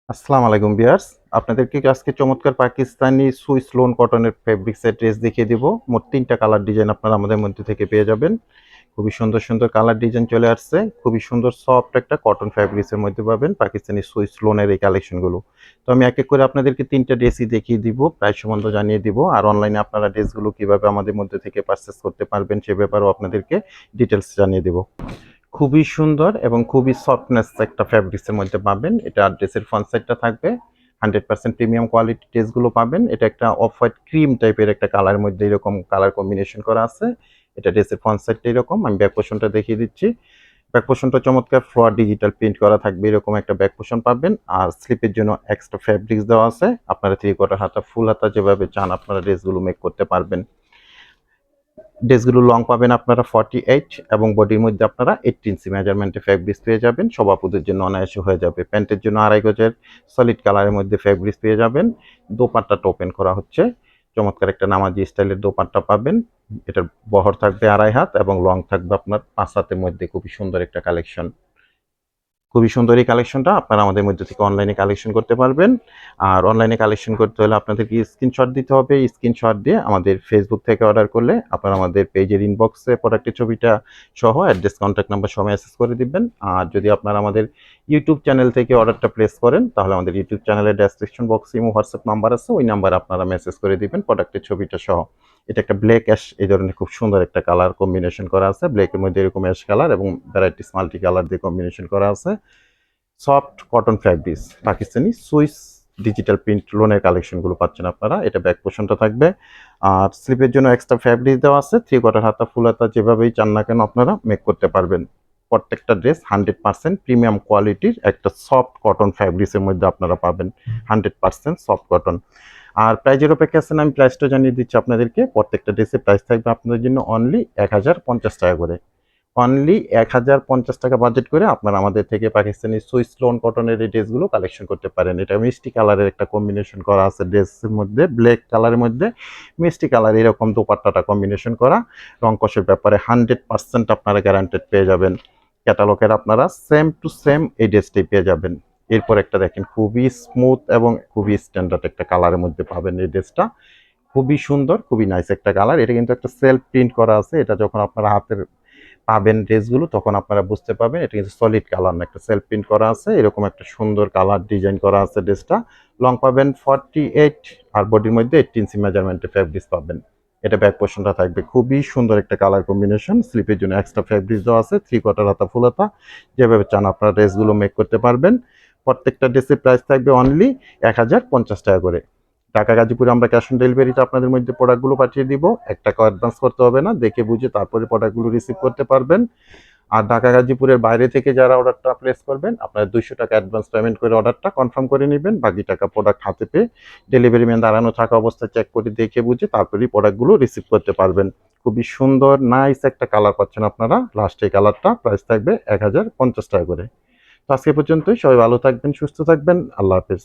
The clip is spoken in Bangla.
আসসালামু আলাইকুম ভিউয়ার্স, আপনাদেরকে আজকে চমৎকার পাকিস্তানি সুইস লোন কটনের ফেব্রিক্সের ড্রেস দেখিয়ে দিব। মোট ৩টা কালার ডিজাইন আপনারা আমাদের মধ্যে থেকে পেয়ে যাবেন। খুবই সুন্দর সুন্দর কালার ডিজাইন চলে আসছে। খুবই সুন্দর সফট একটা কটন ফেব্রিক্সের মধ্যে পাবেন পাকিস্তানি সুইস লোনের এই কালেকশনগুলো। তো আমি এক এক করে আপনাদেরকে ৩টা ড্রেসই দেখিয়ে দিব, প্রাইস সম্বন্ধে জানিয়ে দিব, আর অনলাইনে আপনারা ড্রেসগুলো কিভাবে আমাদের মধ্যে থেকে পারচেস করতে পারবেন সে ব্যাপারেও আপনাদেরকে ডিটেলস জানিয়ে দেব। খুবই সুন্দর এবং খুবই সফটনেস একটা ফ্যাব্রিক্সের মধ্যে পাবেন। এটা ড্রেসের ফ্রন্ট সাইডটা থাকবে 100% প্রিমিয়াম কোয়ালিটি ড্রেসগুলো পাবেন। এটা একটা অফ হোয়াইট ক্রিম টাইপের একটা কালার মধ্যে এরকম কালার কম্বিনেশন করা আছে। এটা ড্রেসের ফ্রন্ট সাইডটা এরকম। আমি ব্যাক পোর্শনটা দেখিয়ে দিচ্ছি। ব্যাক পোর্শনটা চমৎকার ফ্লোয়ার ডিজিটাল প্রিন্ট করা থাকবে, এরকম একটা ব্যাক পোর্শন পাবেন। আর স্লিপের জন্য এক্সট্রা ফ্যাব্রিক্স দেওয়া আছে। আপনারা 3/4 হাতা ফুল হাতা যেভাবে চান আপনারা ড্রেসগুলো মেক করতে পারবেন। ড্রেসগুলো লং পাবেন আপনারা 48 এবং বডির মধ্যে আপনারা 18 ইঞ্চি মেজারমেন্টে ফ্যাব্রিক্স পেয়ে যাবেন। সব আপুদের জন্য অনায়াসে হয়ে যাবে। প্যান্টের জন্য 2.5 গজের সলিড কালারের মধ্যে ফ্যাব্রিক্স পেয়ে যাবেন। দোপাট্টাটা ওপেন করা হচ্ছে। চমৎকার একটা নামাজি স্টাইলের দোপাট্টা পাবেন। এটার বহর থাকবে 2.5 হাত এবং লং থাকবে আপনার 5 হাতের মধ্যে। খুবই সুন্দর একটা কালেকশন। খুবই সুন্দর এই কালেকশনটা আপনারা আমাদের মধ্যে থেকে অনলাইনে কালেকশন করতে পারবেন। আর অনলাইনে কালেকশন করতে হলে আপনাদেরকে স্ক্রিনশট দিতে হবে। স্ক্রিনশট দিয়ে আমাদের ফেসবুক থেকে অর্ডার করলে আপনারা আমাদের পেজের ইনবক্সে প্রোডাক্টের ছবিটা সহ অ্যাড্রেস কন্ট্যাক্ট নাম্বার সহ মেসেজ করে দিবেন। আর যদি আপনারা আমাদের ইউটিউব চ্যানেল থেকে অর্ডারটা প্লেস করেন তাহলে আমাদের ইউটিউব চ্যানেলের ডেসক্রিপশন বক্সে ইমো হোয়াটসঅ্যাপ নাম্বার আছে, ওই নাম্বারে আপনারা মেসেজ করে দিবেন প্রোডাক্টের ছবিটা সহ। এটা একটা ব্ল্যাক অ্যাশ এই ধরনের খুব সুন্দর একটা কালার কম্বিনেশন করা আছে। ব্ল্যাকের মধ্যে এরকম অ্যাশ কালার এবং ভ্যারাইটিস মাল্টি কালার দিয়ে কম্বিনেশন করা আছে। Soft cotton fabrics Pakistani Swiss digital print লোনের কালেকশনগুলো পাচ্ছেন আপনারা। এটা ব্যাক পোর্শনটা থাকবে। আর স্লিপের জন্য এক্সট্রা ফ্যাব্রিক দেওয়া আছে। 3/4 হাতা ফুল হাতা যেভাবেই চান না কেন আপনারা মেক করতে পারবেন। প্রত্যেকটা ড্রেস 100% প্রিমিয়াম কোয়ালিটির একটা সফট কটন ফ্যাব্রিক্সের মধ্যে আপনারা পাবেন। 100% সফট কটন। আর প্রাইজের অপেক্ষা আছেন, আমি প্রাইসটা জানিয়ে দিচ্ছি আপনাদেরকে। প্রত্যেকটা ড্রেসের প্রাইস থাকবে আপনাদের জন্য অনলি 1050 টাকা করে। অনলি 1050 টাকা বাজেট করে আপনারা আমাদের থেকে পাকিস্তানি সুইস লোন কটনের এই ড্রেসগুলো কালেকশন করতে পারেন। এটা মিষ্টি কালারের একটা কম্বিনেশন করা আছে ড্রেসের মধ্যে, ব্ল্যাক কালারের মধ্যে মিষ্টি কালার এরকম দোপাট্টাটা কম্বিনেশন করা। রং কষের ব্যাপারে 100% আপনারা গ্যারান্টেড পেয়ে যাবেন। ক্যাটালগের আপনারা সেম টু সেম এই ড্রেসটাই পেয়ে যাবেন। এরপর একটা দেখেন খুবই স্মুথ এবং খুবই স্ট্যান্ডার্ড একটা কালারের মধ্যে পাবেন এই ড্রেসটা। খুবই সুন্দর, খুবই নাইস একটা কালার। এটা কিন্তু একটা সেলফ প্রিন্ট করা আছে। এটা যখন আপনারা হাতের পাবেন ড্রেসগুলো তখন আপনারা বুঝতে পারবেন এটা কিন্তু সলিড কালার না, একটা সেলফ প্রিন্ট করা আছে। এরকম একটা সুন্দর কালার ডিজাইন করা আছে ড্রেসটা। লং পাবেন 48 আর বডির মধ্যে 18 ইঞ্চি মেজারমেন্টে ফ্যাব্রিক্স পাবেন। এটা ব্যাক পোর্শনটা থাকবে খুবই সুন্দর একটা কালার কম্বিনেশন। স্লিপের জন্য এক্সট্রা ফ্যাব্রিক্স দেওয়া আছে। 3/4 হাতা ফুল হাতা যেভাবে চান আপনারা ড্রেসগুলো মেক করতে পারবেন। প্রত্যেকটা ড্রেসের প্রাইস থাকবে অনলি 1050 টাকা করে। ঢাকা গাজীপুরে আমরা ক্যাশ অন ডেলিভারিতে আপনাদের মধ্যে প্রোডাক্টগুলো পাঠিয়ে দিব। 1 টাকা অ্যাডভান্স করতে হবে না, দেখে বুঝে তারপরে প্রোডাক্টগুলো রিসিভ করতে পারবেন। আর ঢাকা গাজীপুরের বাইরে থেকে যারা অর্ডারটা প্লেস করবেন আপনারা 200 টাকা অ্যাডভান্স পেমেন্ট করে অর্ডারটা কনফার্ম করে নেবেন। বাকি টাকা প্রোডাক্ট হাতে পেয়ে ডেলিভারি ম্যান দাঁড়ানো থাকা অবস্থায় চেক করে দেখে বুঝে তারপরেই প্রোডাক্টগুলো রিসিভ করতে পারবেন। খুবই সুন্দর নাইস একটা কালার পাচ্ছেন আপনারা। লাস্ট এই কালারটা প্রাইস থাকবে 1050 টাকা করে। তো আজকে পর্যন্তই, সবাই ভালো থাকবেন, সুস্থ থাকবেন, আল্লাহ হাফেজ।